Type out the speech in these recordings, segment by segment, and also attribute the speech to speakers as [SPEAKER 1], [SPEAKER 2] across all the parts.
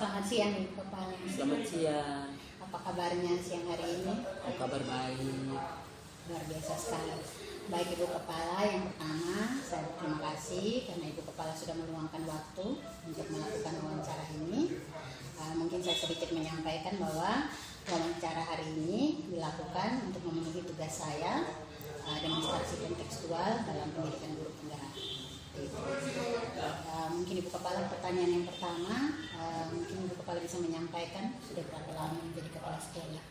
[SPEAKER 1] Selamat siang Ibu Kepala.
[SPEAKER 2] Selamat siang.
[SPEAKER 1] Apa kabarnya siang hari ini?
[SPEAKER 2] Oh, kabar baik.
[SPEAKER 1] Luar biasa sekali. Baik Ibu Kepala, yang pertama saya berterima kasih karena Ibu Kepala sudah meluangkan waktu untuk melakukan wawancara ini. Mungkin saya sedikit menyampaikan bahwa wawancara hari ini dilakukan untuk memenuhi tugas saya demonstrasi kontekstual dalam pendidikan guru penggerak. Mungkin Ibu Kepala, pertanyaan yang pertama, mungkin Ibu Kepala bisa menyampaikan sudah berapa lama menjadi kepala sekolah?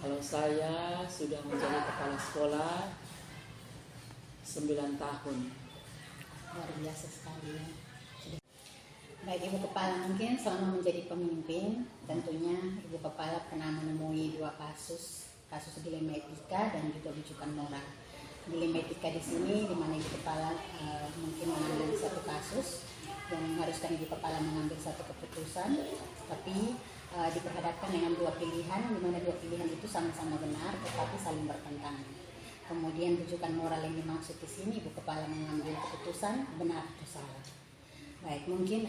[SPEAKER 2] Kalau saya sudah menjadi kepala sekolah 9 tahun.
[SPEAKER 1] Luar biasa sekali ya. Baik Ibu Kepala, mungkin selama menjadi pemimpin tentunya Ibu Kepala pernah menemui 2 kasus dilema etika dan juga rujukan moral. Dilema etika di sini di mana Ibu Kepala mungkin mengambil satu kasus yang mengharuskan Ibu Kepala mengambil satu keputusan, tapi diperhadapkan dengan 2 pilihan, di mana 2 pilihan itu sama-sama benar tetapi saling bertentangan. Kemudian rujukan moral yang dimaksud di sini Ibu Kepala mengambil keputusan benar atau salah. Baik, mungkin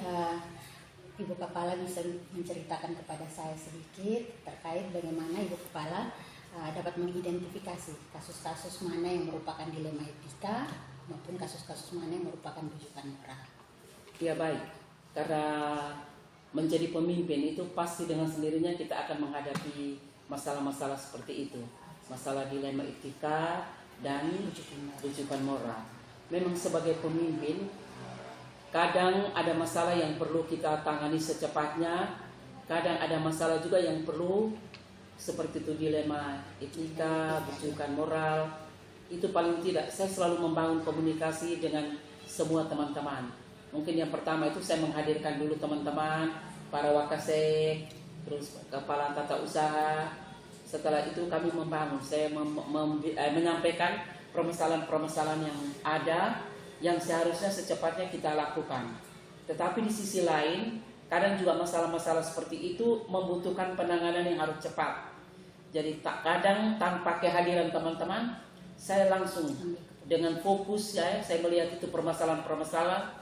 [SPEAKER 1] Ibu Kepala bisa menceritakan kepada saya sedikit terkait bagaimana Ibu Kepala dapat mengidentifikasi kasus-kasus mana yang merupakan dilema etika maupun kasus-kasus mana yang merupakan rujukan moral.
[SPEAKER 2] Ya baik, karena menjadi pemimpin itu pasti dengan sendirinya kita akan menghadapi masalah-masalah seperti itu. Masalah dilema etika dan rujukan moral. Memang sebagai pemimpin kadang ada masalah yang perlu kita tangani secepatnya, kadang ada masalah juga yang perlu seperti itu dilema etika, rujukan moral. Itu paling tidak saya selalu membangun komunikasi dengan semua teman-teman. Mungkin yang pertama itu saya menghadirkan dulu teman-teman, para wakasek, terus kepala tata usaha. Setelah itu kami membangun, saya menyampaikan permasalahan-permasalahan yang ada yang seharusnya secepatnya kita lakukan. Tetapi di sisi lain, kadang juga masalah-masalah seperti itu membutuhkan penanganan yang harus cepat. Jadi kadang tanpa kehadiran teman-teman, saya langsung dengan fokus saya melihat itu permasalahan-permasalahan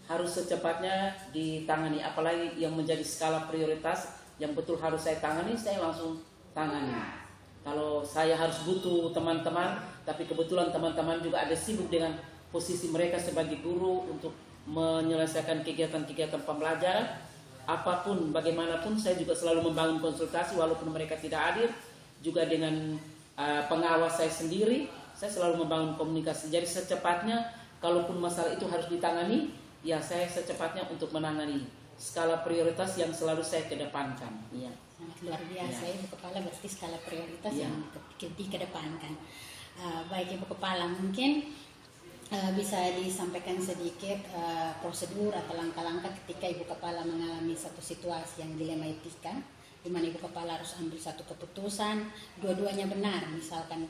[SPEAKER 2] harus secepatnya ditangani. Apalagi yang menjadi skala prioritas yang betul harus saya tangani, saya langsung tangani. Kalau saya harus butuh teman-teman, tapi kebetulan teman-teman juga ada sibuk dengan posisi mereka sebagai guru untuk menyelesaikan kegiatan-kegiatan pembelajaran, apapun bagaimanapun saya juga selalu membangun konsultasi walaupun mereka tidak hadir. Juga dengan pengawas saya sendiri, saya selalu membangun komunikasi. Jadi secepatnya kalaupun masalah itu harus ditangani, ya saya secepatnya untuk menangani skala prioritas yang selalu saya kedepankan. Ya.
[SPEAKER 1] Sangat luar biasa ya. Ibu Kepala, berarti skala prioritas yang dikedepankan. Baik Ibu Kepala, mungkin bisa disampaikan sedikit prosedur atau langkah-langkah ketika Ibu Kepala mengalami satu situasi yang dilema etika, di mana Ibu Kepala harus ambil satu keputusan, dua-duanya benar, misalkan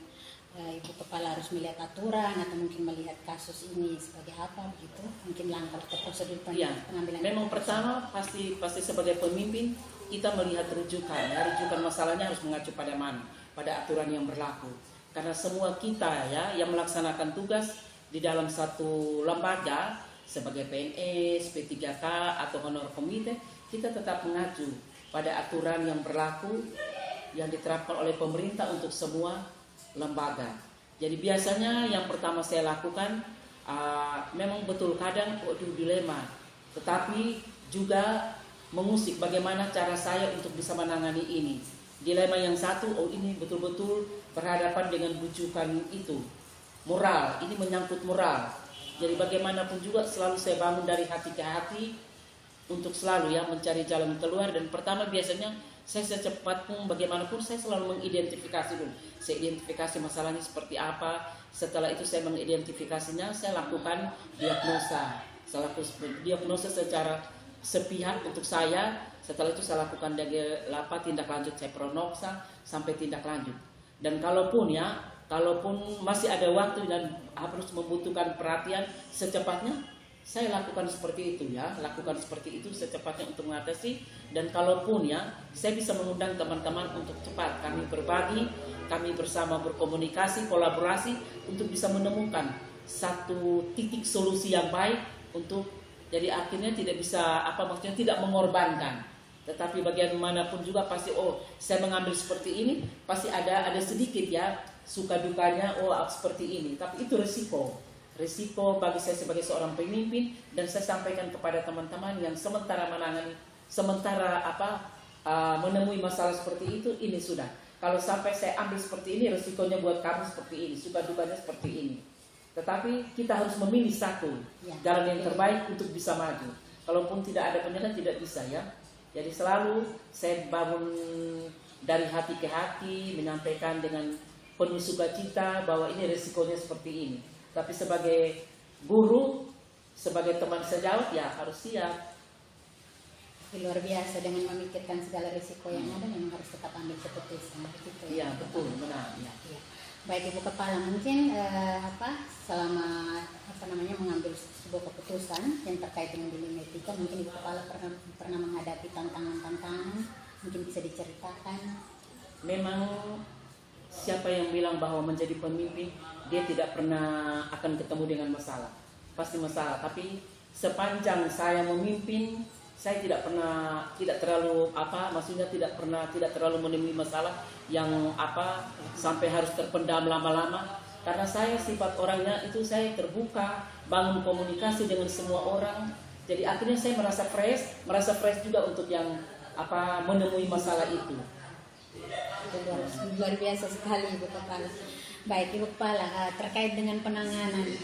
[SPEAKER 1] Ibu Kepala harus melihat aturan atau mungkin melihat kasus ini sebagai apa begitu, mungkin langkah atau prosedur pengambilan.
[SPEAKER 2] Memang pertama pasti sebagai pemimpin kita melihat rujukan masalahnya harus mengacu pada mana, pada aturan yang berlaku. Karena semua kita ya yang melaksanakan tugas di dalam satu lembaga sebagai PNS, P3K atau honor komite, kita tetap mengacu pada aturan yang berlaku yang diterapkan oleh pemerintah untuk semua lembaga. Jadi biasanya yang pertama saya lakukan memang betul kadang dilema, tetapi juga mengusik bagaimana cara saya untuk bisa menangani ini. Dilema yang satu, ini betul-betul berhadapan dengan rujukan itu. Moral, ini menyangkut moral. Jadi bagaimanapun juga selalu saya bangun dari hati ke hati untuk selalu ya mencari jalan keluar. Dan pertama biasanya saya secepatnya bagaimanapun saya selalu mengidentifikasi dulu. Saya identifikasi masalahnya seperti apa. Setelah itu saya mengidentifikasinya, saya lakukan diagnosa. Saya lakukan diagnosa secara sepihak untuk saya. Setelah itu saya lakukan tindak lanjut, saya pronoksa sampai tindak lanjut. Dan kalaupun masih ada waktu dan harus membutuhkan perhatian secepatnya, saya lakukan seperti itu ya, lakukan seperti itu secepatnya untuk mengatasi. Dan kalaupun saya bisa mengundang teman-teman untuk cepat kami berbagi, kami bersama berkomunikasi, kolaborasi untuk bisa menemukan satu titik solusi yang baik untuk Jadi akhirnya tidak bisa maksudnya tidak mengorbankan. Tetapi bagaimanapun juga pasti saya mengambil seperti ini pasti ada sedikit ya suka dukanya seperti ini. Tapi itu resiko bagi saya sebagai seorang pemimpin, dan saya sampaikan kepada teman-teman yang sementara menemui masalah seperti itu, ini sudah. Kalau sampai saya ambil seperti ini, resikonya buat kamu seperti ini, suka dukanya seperti ini. Tetapi kita harus memilih satu jalan yang terbaik untuk bisa maju. Kalaupun tidak ada penyelesaian tidak bisa ya. Jadi selalu saya bangun dari hati ke hati, menyampaikan dengan penuh sukacita bahwa ini resikonya seperti ini. Tapi sebagai guru, sebagai teman sejawat ya harus siap.
[SPEAKER 1] Luar biasa, dengan memikirkan segala risiko yang ada memang harus tetap ambil keputusan.
[SPEAKER 2] Iya betul, benar. Ya.
[SPEAKER 1] Baik Ibu Kepala, mungkin selama mengambil sebuah keputusan yang terkait dengan dilema etika, mungkin Ibu Kepala pernah menghadapi tantangan-tantangan, mungkin bisa diceritakan.
[SPEAKER 2] Memang siapa yang bilang bahwa menjadi pemimpin dia tidak pernah akan ketemu dengan masalah? Pasti masalah. Tapi sepanjang saya memimpin, saya tidak terlalu menemui masalah yang sampai harus terpendam lama-lama. Karena saya sifat orangnya itu saya terbuka, bangun komunikasi dengan semua orang. Jadi akhirnya saya merasa fresh juga untuk yang menemui masalah itu.
[SPEAKER 1] Luar biasa sekali Ibu Kepala. Baik Ibu Kepala, terkait dengan penanganan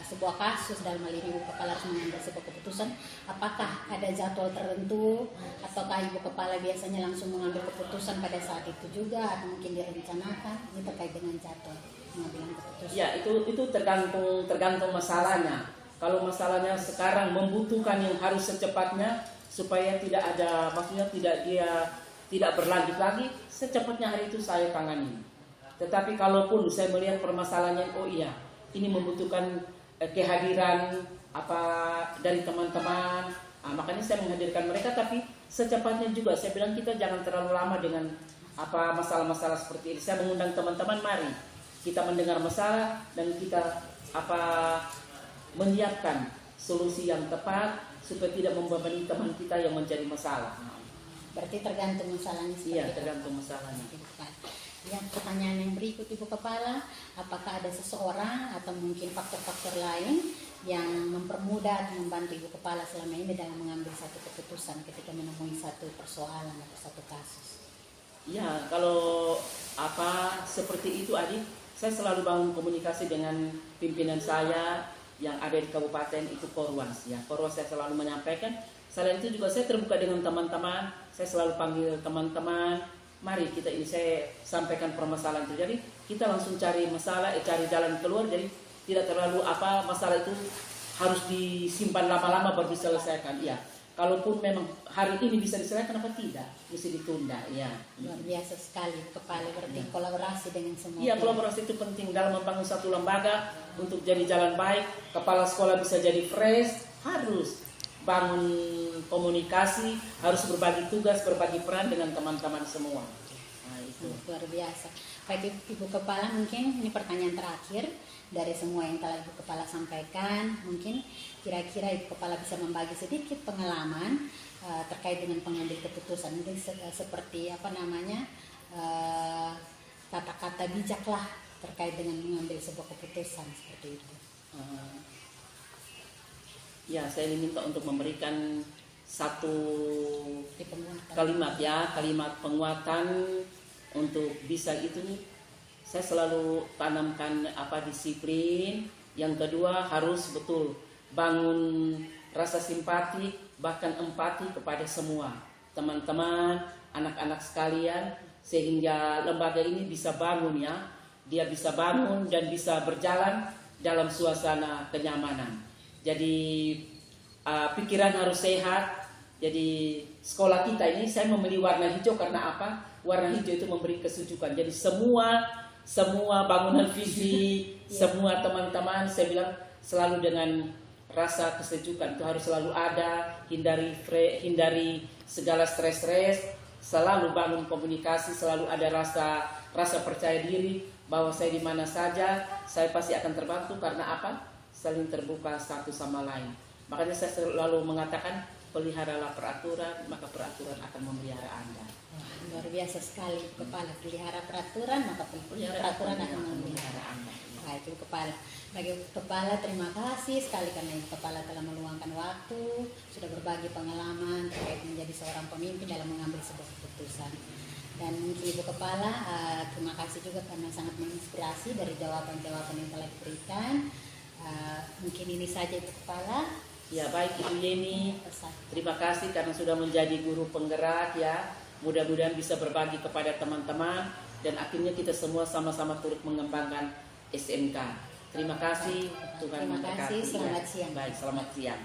[SPEAKER 1] sebuah kasus, dalam hal ini Ibu Kepala harus mengambil sebuah keputusan, apakah ada jadwal tertentu ataukah Ibu Kepala biasanya langsung mengambil keputusan pada saat itu juga atau mungkin direncanakan? Ini terkait dengan jadwal pengambilan keputusan. Ya,
[SPEAKER 2] itu tergantung masalahnya. Kalau masalahnya sekarang membutuhkan yang harus secepatnya supaya tidak berlanjut lagi, secepatnya hari itu saya tangani. Tetapi kalaupun saya melihat permasalahannya, ini membutuhkan kehadiran dari teman-teman, makanya saya menghadirkan mereka. Tapi secepatnya juga saya bilang kita jangan terlalu lama dengan masalah-masalah seperti ini. Saya mengundang teman-teman, mari kita mendengar masalah dan kita menyiapkan solusi yang tepat supaya tidak membebani teman kita yang menjadi masalah.
[SPEAKER 1] Berarti tergantung masalahnya.
[SPEAKER 2] Iya, tergantung masalahnya.
[SPEAKER 1] Yang pertanyaan yang berikut Ibu Kepala, apakah ada seseorang atau mungkin faktor-faktor lain yang mempermudah atau membantu Ibu Kepala selama ini dalam mengambil satu keputusan ketika menemui satu persoalan atau satu kasus?
[SPEAKER 2] Ya, kalau seperti itu Adik, saya selalu bangun komunikasi dengan pimpinan saya yang ada di kabupaten itu Korwas. Ya, Korwas saya selalu menyampaikan. Selain itu juga saya terbuka dengan teman-teman. Saya selalu panggil teman-teman, mari kita ini saya sampaikan permasalahan itu. Jadi kita langsung cari masalah, cari jalan keluar. Jadi tidak terlalu masalah itu harus disimpan lama-lama baru diselesaikan. Ya, kalaupun memang hari ini bisa diselesaikan, kenapa tidak? Mesti ditunda. Ya.
[SPEAKER 1] Luar biasa sekali Kepala, berarti kolaborasi dengan semua.
[SPEAKER 2] Iya, kolaborasi itu penting dalam membangun satu lembaga untuk jadi jalan baik. Kepala sekolah bisa jadi fresh, harus bangun komunikasi, harus berbagi tugas, berbagi peran dengan teman-teman semua. Nah, itu
[SPEAKER 1] luar biasa. Baik Ibu Kepala, mungkin ini pertanyaan terakhir dari semua yang telah Ibu Kepala sampaikan. Mungkin kira-kira Ibu Kepala bisa membagi sedikit pengalaman terkait dengan pengambil keputusan. Mungkin seperti kata-kata bijak lah terkait dengan mengambil sebuah keputusan seperti itu.
[SPEAKER 2] Ya, saya diminta untuk memberikan satu kalimat penguatan untuk bisa itu. Saya selalu tanamkan disiplin. Yang kedua harus betul bangun rasa simpati bahkan empati kepada semua teman-teman, anak-anak sekalian, sehingga lembaga ini bisa bangun ya. Dia bisa bangun dan bisa berjalan dalam suasana kenyamanan. Jadi pikiran harus sehat. Jadi sekolah kita ini saya memilih warna hijau karena apa? Warna hijau itu memberi kesejukan. Jadi semua bangunan fisik, semua teman-teman saya bilang selalu dengan rasa kesejukan itu harus selalu ada. Hindari segala stres, selalu bangun komunikasi, selalu ada rasa percaya diri bahwa saya di mana saja saya pasti akan terbantu. Karena apa? Saling terbuka satu sama lain. Makanya saya selalu mengatakan peliharalah peraturan, maka peraturan akan memelihara Anda.
[SPEAKER 1] Wah, luar biasa sekali Ibu Kepala. Pelihara peraturan, maka peraturan akan memelihara
[SPEAKER 2] Anda.
[SPEAKER 1] Baik Ibu Kepala. Bagi Ibu Kepala, terima kasih sekali karena Ibu Kepala telah meluangkan waktu, sudah berbagi pengalaman terkait menjadi seorang pemimpin dalam mengambil sebuah keputusan. Dan mungkin Ibu Kepala, terima kasih juga karena sangat menginspirasi dari jawaban-jawaban yang telah diberikan. Mungkin ini saja Ibu Kepala.
[SPEAKER 2] Ya baik Ibu Yeni,
[SPEAKER 1] Pesan.
[SPEAKER 2] terima kasih karena sudah menjadi guru penggerak ya. Mudah-mudahan bisa berbagi kepada teman-teman dan akhirnya kita semua sama-sama turut mengembangkan SMK. Terima kasih, Tuhan
[SPEAKER 1] Terima kasih,
[SPEAKER 2] memberkati.
[SPEAKER 1] selamat siang.
[SPEAKER 2] Baik, selamat siang.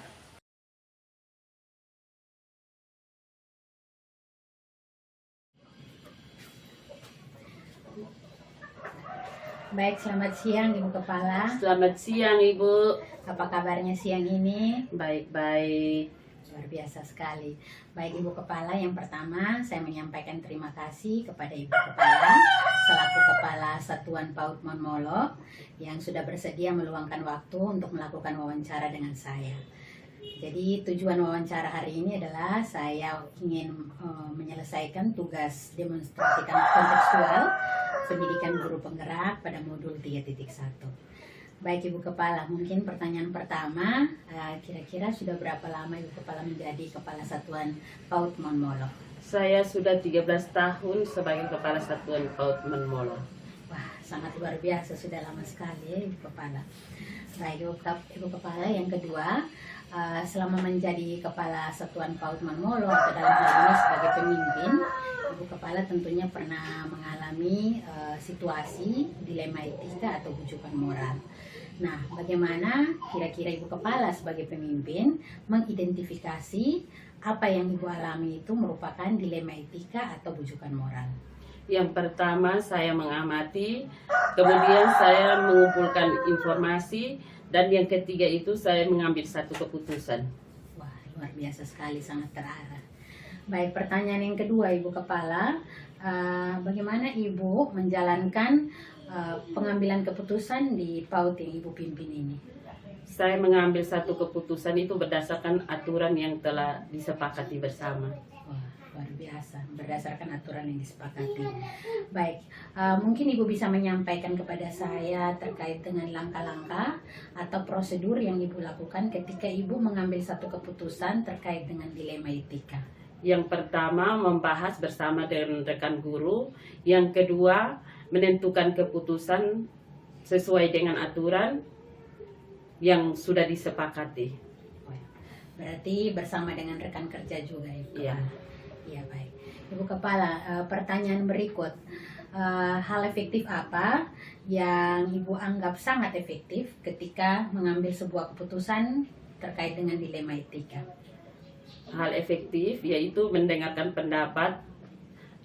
[SPEAKER 1] Baik, selamat siang Ibu Kepala.
[SPEAKER 3] Selamat siang Ibu.
[SPEAKER 1] Apa kabarnya siang ini?
[SPEAKER 3] Baik-baik.
[SPEAKER 1] Luar biasa sekali. Baik Ibu Kepala, yang pertama saya menyampaikan terima kasih kepada Ibu Kepala selaku Kepala Satuan PAUD Monmolo yang sudah bersedia meluangkan waktu untuk melakukan wawancara dengan saya. Jadi tujuan wawancara hari ini adalah saya ingin menyelesaikan tugas demonstrasi kontekstual pendidikan guru penggerak pada modul 3.1. Baik Ibu Kepala, mungkin pertanyaan pertama, kira-kira sudah berapa lama Ibu Kepala menjadi Kepala Satuan PAUD Monmolo?
[SPEAKER 3] Saya sudah 13 tahun sebagai Kepala Satuan PAUD Monmolo.
[SPEAKER 1] Wah, sangat luar biasa, sudah lama sekali ya Ibu Kepala. Baik Ibu Kepala, yang kedua, selama menjadi Kepala Satuan PAUD Monmolo atau dalam hal ini sebagai pemimpin, Ibu Kepala tentunya pernah mengalami situasi dilema etika atau bujukan moral. Nah, bagaimana kira-kira Ibu Kepala sebagai pemimpin mengidentifikasi apa yang Ibu alami itu merupakan dilema etika atau bujukan moral?
[SPEAKER 3] Yang pertama saya mengamati, kemudian saya mengumpulkan informasi, dan yang ketiga itu saya mengambil satu keputusan.
[SPEAKER 1] Wah, luar biasa sekali, sangat terarah. Baik, pertanyaan yang kedua Ibu Kepala, bagaimana Ibu menjalankan pengambilan keputusan di PAUD yang Ibu pimpin ini?
[SPEAKER 3] Saya mengambil satu keputusan itu berdasarkan aturan yang telah disepakati bersama.
[SPEAKER 1] Wah, luar biasa, berdasarkan aturan yang disepakati. Baik, mungkin Ibu bisa menyampaikan kepada saya terkait dengan langkah-langkah atau prosedur yang Ibu lakukan ketika Ibu mengambil satu keputusan terkait dengan dilema etika.
[SPEAKER 3] Yang pertama membahas bersama dengan rekan guru, yang kedua menentukan keputusan sesuai dengan aturan yang sudah disepakati.
[SPEAKER 1] Berarti bersama dengan rekan kerja juga Ibu Kepala.
[SPEAKER 3] Iya.
[SPEAKER 1] Iya, baik. Ibu Kepala, pertanyaan berikut. Hal efektif apa yang Ibu anggap sangat efektif ketika mengambil sebuah keputusan terkait dengan dilema etika?
[SPEAKER 3] Hal efektif yaitu mendengarkan pendapat,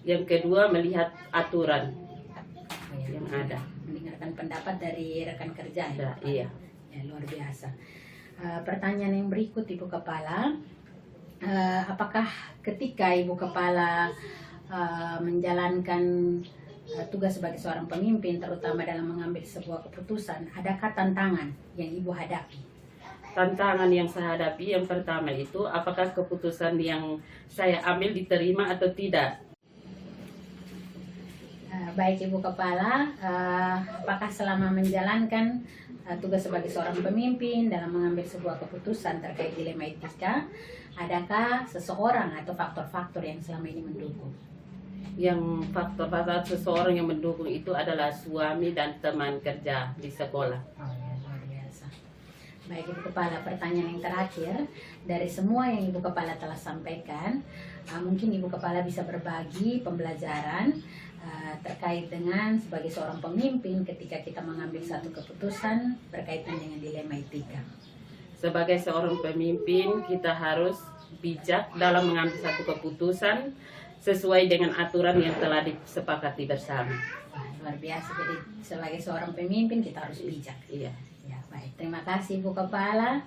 [SPEAKER 3] yang kedua melihat aturan yang ada.
[SPEAKER 1] Mendengarkan pendapat dari rekan kerja ya?
[SPEAKER 3] Iya.
[SPEAKER 1] Ya, luar biasa. Pertanyaan yang berikut Ibu Kepala, apakah ketika Ibu Kepala menjalankan tugas sebagai seorang pemimpin, terutama dalam mengambil sebuah keputusan, adakah tantangan yang Ibu hadapi?
[SPEAKER 3] Tantangan yang saya hadapi yang pertama itu apakah keputusan yang saya ambil diterima atau tidak.
[SPEAKER 1] Baik Ibu Kepala, apakah selama menjalankan tugas sebagai seorang pemimpin dalam mengambil sebuah keputusan terkait dilema etika, adakah seseorang atau faktor-faktor yang selama ini mendukung?
[SPEAKER 3] Yang faktor-faktor seseorang yang mendukung itu adalah suami dan teman kerja di sekolah.
[SPEAKER 1] Oh ya, luar biasa. Baik Ibu Kepala, pertanyaan yang terakhir, dari semua yang Ibu Kepala telah sampaikan, mungkin Ibu Kepala bisa berbagi pembelajaran terkait dengan sebagai seorang pemimpin ketika kita mengambil satu keputusan berkaitan dengan dilema etika.
[SPEAKER 3] Sebagai seorang pemimpin, kita harus bijak dalam mengambil satu keputusan sesuai dengan aturan yang telah disepakati bersama.
[SPEAKER 1] Wah, luar biasa. Jadi sebagai seorang pemimpin kita harus bijak.
[SPEAKER 3] Iya.
[SPEAKER 1] Ya, baik. Terima kasih Ibu Kepala.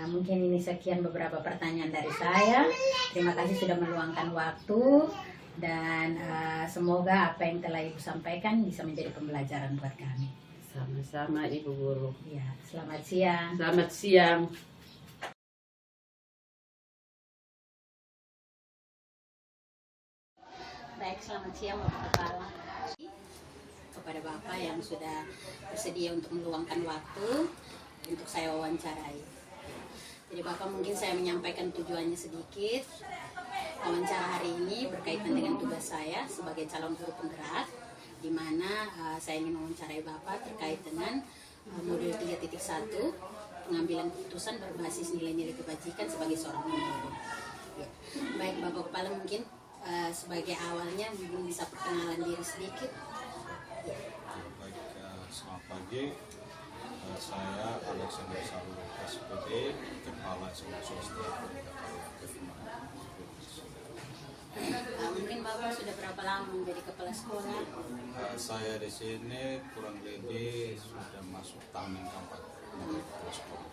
[SPEAKER 1] Mungkin ini sekian beberapa pertanyaan dari saya. Terima kasih sudah meluangkan waktu. Dan semoga apa yang telah Ibu sampaikan bisa menjadi pembelajaran buat kami.
[SPEAKER 3] Sama-sama Ibu Guru.
[SPEAKER 1] Ya, selamat siang.
[SPEAKER 3] Selamat siang.
[SPEAKER 1] Baik, selamat siang Bapak Kepala. Kepada Bapak yang sudah bersedia untuk meluangkan waktu untuk saya wawancarai. Jadi Bapak, mungkin saya menyampaikan tujuannya sedikit. Wawancara hari ini berkaitan dengan tugas saya sebagai calon guru penggerak, di mana saya ingin mewawancarai Bapak terkait dengan modul 3.1 pengambilan keputusan berbasis nilai-nilai kebajikan sebagai seorang pemimpin. Ya. Baik Bapak Kepala, mungkin sebagai awalnya mungkin bisa perkenalan diri sedikit. Ya.
[SPEAKER 4] Baik, selamat pagi. Saya Alexander Salu SPD, Kepala Sekolah Swasta
[SPEAKER 1] Mungkin Bapak sudah berapa lama menjadi kepala sekolah?
[SPEAKER 4] Saya di sini kurang lebih sudah masuk tahun yang keempat menjadi kepala sekolah.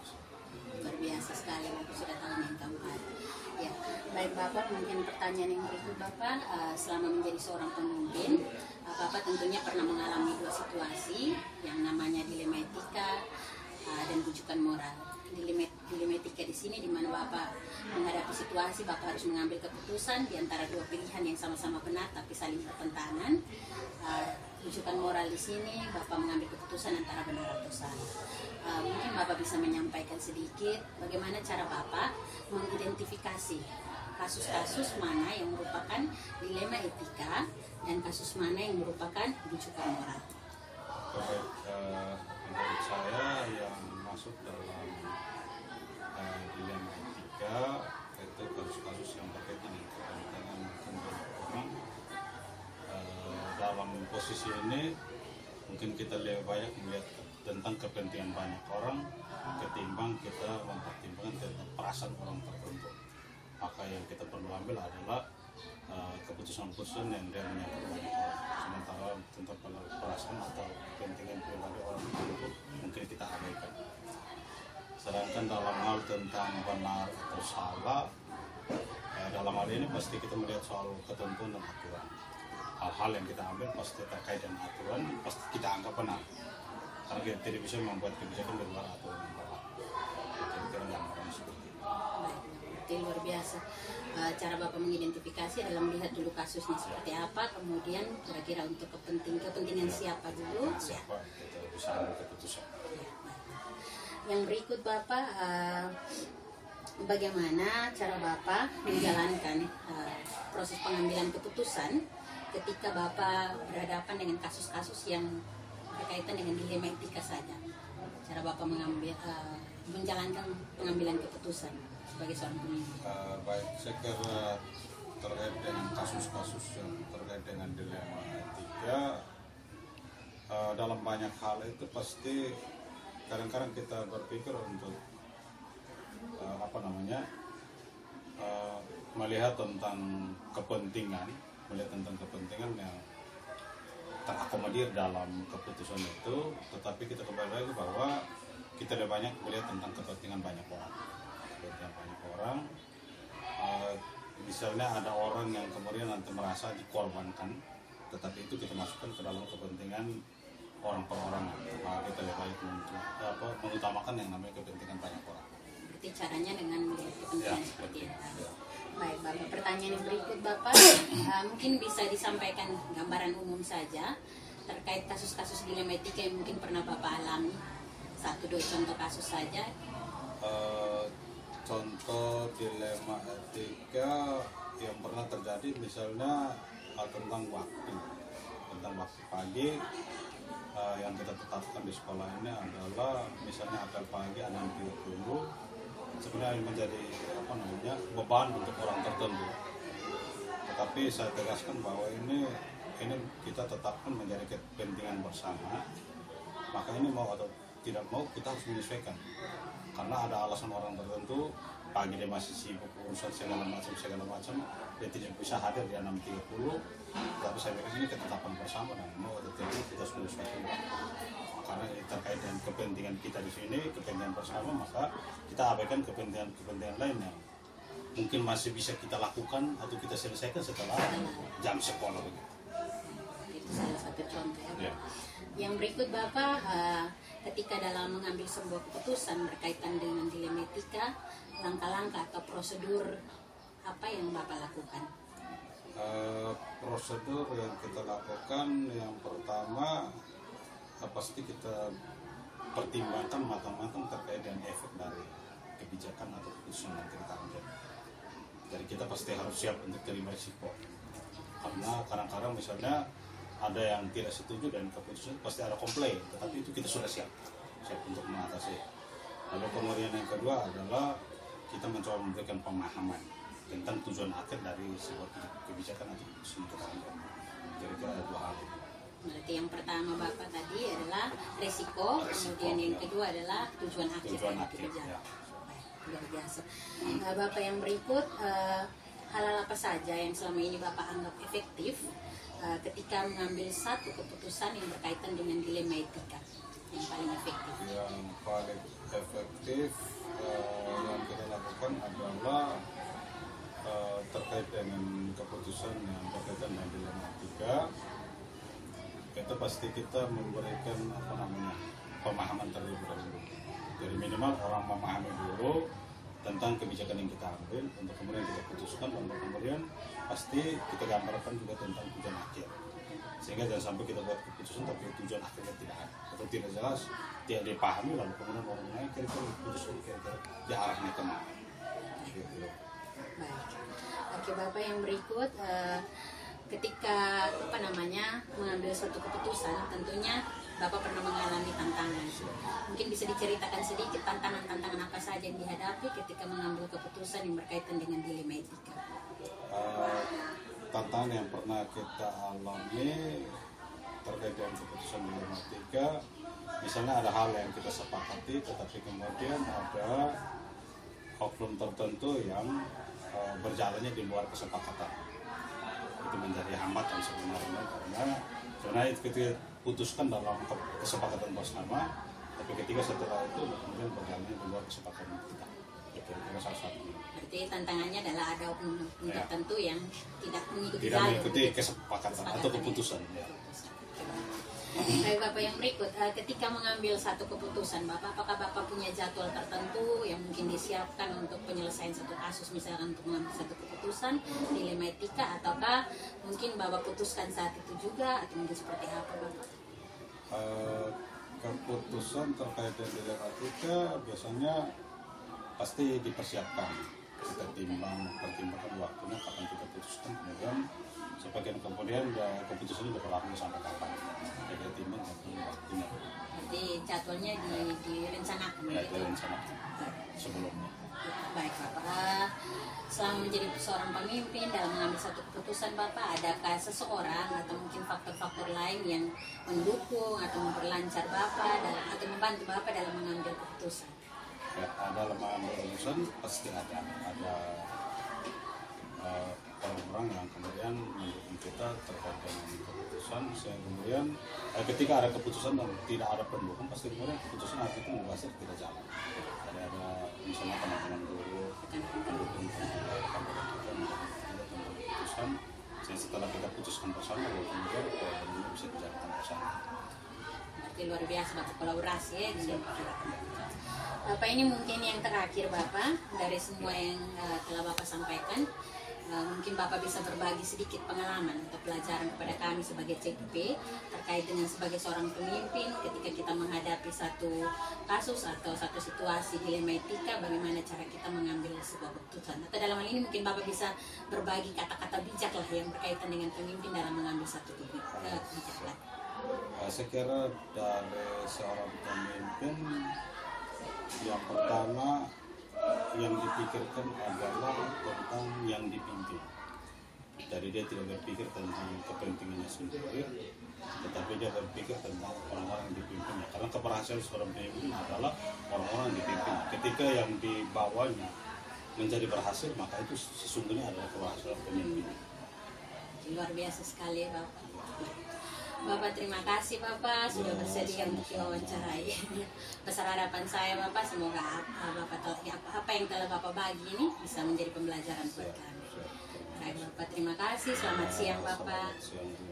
[SPEAKER 1] Luar biasa sekali, Bapak sudah tahun yang keempat. Ya, baik Bapak, mungkin pertanyaan yang berikut Bapak, selama menjadi seorang pemimpin, Bapak tentunya pernah mengalami dua situasi yang namanya dilema etika dan rujukan moral. Dilema etika di sini di mana Bapak menghadapi situasi Bapak harus mengambil keputusan di antara dua pilihan yang sama-sama benar tapi saling bertentangan. Rujukan moral di sini Bapak mengambil keputusan antara benar atau salah. Mungkin Bapak bisa menyampaikan sedikit bagaimana cara Bapak mengidentifikasi kasus-kasus mana yang merupakan dilema etika dan kasus mana yang merupakan rujukan moral.
[SPEAKER 4] Baik, menurut saya yang masuk dalam dilema etika itu kasus-kasus yang berkaitan dengan kepentingan orang. Dalam posisi ini mungkin kita lebih banyak melihat tentang kepentingan banyak orang ketimbang kita mempertimbangkan tentang perasaan orang tertentu. Maka yang kita perlu ambil adalah keputusan-keputusan yang dia menyangkut banyak orang. Sementara tentang perasaan atau kepentingan pribadi orang tertentu mungkin kita abaikan. Sedangkan dalam hal tentang benar atau salah, dalam hal ini pasti kita melihat soal ketentuan dan aturan. Hal-hal yang kita ambil pasti terkait dengan aturan, pasti kita anggap benar. Karena kita tidak bisa membuat kebijakan di luar aturan yang berlaku. Kira-kira gambaran seperti itu.
[SPEAKER 1] Itu luar biasa. Cara Bapak mengidentifikasi adalah melihat dulu kasusnya seperti apa, kemudian kira-kira untuk kepentingan siapa dulu.
[SPEAKER 4] Siapa kita bisa ambil keputusan.
[SPEAKER 1] Yang berikut Bapak, bagaimana cara Bapak menjalankan proses pengambilan keputusan ketika Bapak berhadapan dengan kasus-kasus yang berkaitan dengan dilema etika saja. Cara Bapak menjalankan pengambilan keputusan sebagai seorang pemimpin.
[SPEAKER 4] Baik, saya kira terkait dengan kasus-kasus yang terkait dengan dilema etika, dalam banyak hal itu pasti kadang-kadang kita berpikir untuk melihat tentang kepentingan yang terakomodir dalam keputusan itu, tetapi kita kembali lagi bahwa kita lebih banyak melihat tentang kepentingan banyak orang. Misalnya ada orang yang kemudian nanti merasa dikorbankan, tetapi itu kita masukkan ke dalam kepentingan orang per orang. Kita lebih baik mengutamakan yang namanya kepentingan banyak orang.
[SPEAKER 1] Berarti caranya dengan melihat kepentingan seperti itu. Baik Bapak, pertanyaan yang berikut Bapak, mungkin bisa disampaikan gambaran umum saja terkait kasus-kasus dilema etika yang mungkin pernah Bapak alami. 1-2 contoh kasus saja.
[SPEAKER 4] Contoh dilema etika yang pernah terjadi misalnya tentang waktu pagi. Yang kita tetapkan di sekolah ini adalah misalnya apel pagi 6.30 sebenarnya menjadi beban untuk orang tertentu. Tetapi saya tegaskan bahwa ini kita tetapkan menjadi kepentingan bersama. Maka ini mau atau tidak mau kita harus menyesuaikan. Karena ada alasan orang tertentu pagi dia masih sibuk urusan segala macam, dia tidak bisa hadir di 6.30. Tapi saya pikir ini ketetapan bersama dan mau atau tidak kita harus menyesuaikan. Karena ini terkait dengan kepentingan kita di sini, kepentingan bersama, maka kita abaikan kepentingan lain yang mungkin masih bisa kita lakukan atau kita selesaikan setelah jam sekolah begitu.
[SPEAKER 1] Itu salah satu contoh ya.
[SPEAKER 4] Ya.
[SPEAKER 1] Yang berikut Bapak, ketika dalam mengambil sebuah keputusan berkaitan dengan dilema etika, langkah-langkah atau prosedur apa yang Bapak lakukan?
[SPEAKER 4] Prosedur yang kita lakukan yang pertama pasti kita pertimbangkan matang-matang terkait dengan efek dari kebijakan atau keputusan yang kita ambil. Jadi kita pasti harus siap untuk terima risiko. Karena kadang-kadang misalnya ada yang tidak setuju dan keputusan pasti ada komplain, tetapi itu kita sudah siap untuk mengatasi. Lalu kemudian yang kedua adalah kita mencoba memberikan pemahaman tentang tujuan akhir dari sebuah kebijakan atau keputusan kita ambil. Kira-kira ada dua hal ini.
[SPEAKER 1] Berarti yang pertama Bapak tadi adalah resiko, kemudian yang kedua adalah tujuan akhir
[SPEAKER 4] Tujuan
[SPEAKER 1] dari
[SPEAKER 4] akhir,
[SPEAKER 1] kebijakan.
[SPEAKER 4] ya.
[SPEAKER 1] Baik, luar biasa. Bapak yang berikut, hal-hal apa saja yang selama ini Bapak anggap efektif ketika mengambil satu keputusan yang berkaitan dengan dilema etika yang paling efektif?
[SPEAKER 4] Yang paling efektif yang kita lakukan adalah terkait dengan keputusan yang berkaitan dengan dilema etika. Itu pasti kita memberikan pemahaman terlebih dahulu. Jadi minimal orang memahami dulu tentang kebijakan yang kita ambil untuk kemudian kita putuskan, lalu kemudian pasti kita gambarkan juga tentang tujuan akhir, sehingga jangan sampai kita buat keputusan tapi tujuan akhirnya tidak ada atau tidak jelas, tidak dipahami, lalu kemudian orang lain kira-kira putuskan kira-kira di arahnya kemana gitu.
[SPEAKER 1] Baik. Oke Bapak yang berikut, ketika mengambil suatu keputusan, tentunya Bapak pernah mengalami tantangan. Mungkin bisa diceritakan sedikit tantangan-tantangan apa saja yang dihadapi ketika mengambil keputusan yang berkaitan dengan dilema etika.
[SPEAKER 4] Tantangan yang pernah kita alami terkait dengan keputusan dilema etika, misalnya ada hal yang kita sepakati, tetapi kemudian ada oknum tertentu yang berjalannya di luar kesepakatan. Itu menjadi hambatan sebenarnya, karena sebenarnya itu kita putuskan dalam kesepakatan bersama, tapi ketika setelah itu kemudian berjalannya di luar kesepakatan kita. Ya, kira-kira salah satu.
[SPEAKER 1] Berarti tantangannya adalah ada oknum tertentu yang tidak mengikuti
[SPEAKER 4] Tidak
[SPEAKER 1] jalur,
[SPEAKER 4] mengikuti
[SPEAKER 1] gitu.
[SPEAKER 4] kesepakatan atau keputusan. Ya.
[SPEAKER 1] Baik Bapak yang berikut, ketika mengambil satu keputusan Bapak, apakah Bapak punya jadwal tertentu yang mungkin disiapkan untuk penyelesaian satu kasus, misalkan untuk mengambil satu keputusan dilema etika, ataukah mungkin Bapak putuskan saat itu juga, atau mungkin seperti apa Bapak?
[SPEAKER 4] Keputusan terkait dengan dilema etika biasanya pasti dipersiapkan. Kita pertimbangkan waktunya kapan kita putuskan, kemudian sebagian kemudian keputusan itu berlaku sampai kapan. Jadi timbang waktunya.
[SPEAKER 1] Berarti jadwalnya direncanakan.
[SPEAKER 4] Ya,
[SPEAKER 1] gitu?
[SPEAKER 4] direncanakan sebelumnya.
[SPEAKER 1] Baik Bapak, selama menjadi seorang pemimpin dalam mengambil satu keputusan Bapak, adakah seseorang atau mungkin faktor-faktor lain yang mendukung atau memperlancar Bapak atau membantu Bapak dalam mengambil keputusan?
[SPEAKER 4] Ya, dalam mengambil keputusan pasti ada orang-orang yang kemudian mendukung kita terkait dengan keputusan, sehingga kemudian ketika ada keputusan dan tidak ada pendukung, pasti kemudian keputusan itu menghasil tidak jalan. Ada misalnya teman-teman guru pendukung keputusan, sehingga setelah kita putuskan bersama, lalu kemudian ini bisa dijalankan bersama.
[SPEAKER 1] Berarti luar biasa Bapak kolaborasi ya di Bapak. Ini mungkin yang terakhir Bapak dari semua yang telah Bapak sampaikan. Mungkin Bapak bisa berbagi sedikit pengalaman atau pelajaran kepada kami sebagai CPP terkait dengan sebagai seorang pemimpin ketika kita menghadapi satu kasus atau satu situasi dilema etika, bagaimana cara kita mengambil sebuah keputusan. Atau dalam hal ini mungkin Bapak bisa berbagi kata-kata bijak lah yang berkaitan dengan pemimpin dalam mengambil satu kebijakan.
[SPEAKER 4] Saya kira dari seorang pemimpin, yang pertama yang dipikirkan adalah tentang yang dipimpin. Jadi dia tidak berpikir tentang kepentingannya sendiri, tetapi dia berpikir tentang orang-orang yang dipimpinnya. Karena keberhasilan seorang pemimpin adalah orang-orang yang dipimpin. Ketika yang dibawanya menjadi berhasil, maka itu sesungguhnya adalah keberhasilan pemimpin.
[SPEAKER 1] Luar biasa sekali Bapak. Bapak terima kasih Bapak sudah bersedia untuk diwawancarai. Besar harapan saya Bapak, semoga apa yang telah Bapak bagi ini bisa menjadi pembelajaran buat kami. Baik Bapak, terima kasih. Selamat siang Bapak.
[SPEAKER 4] Selamat siang.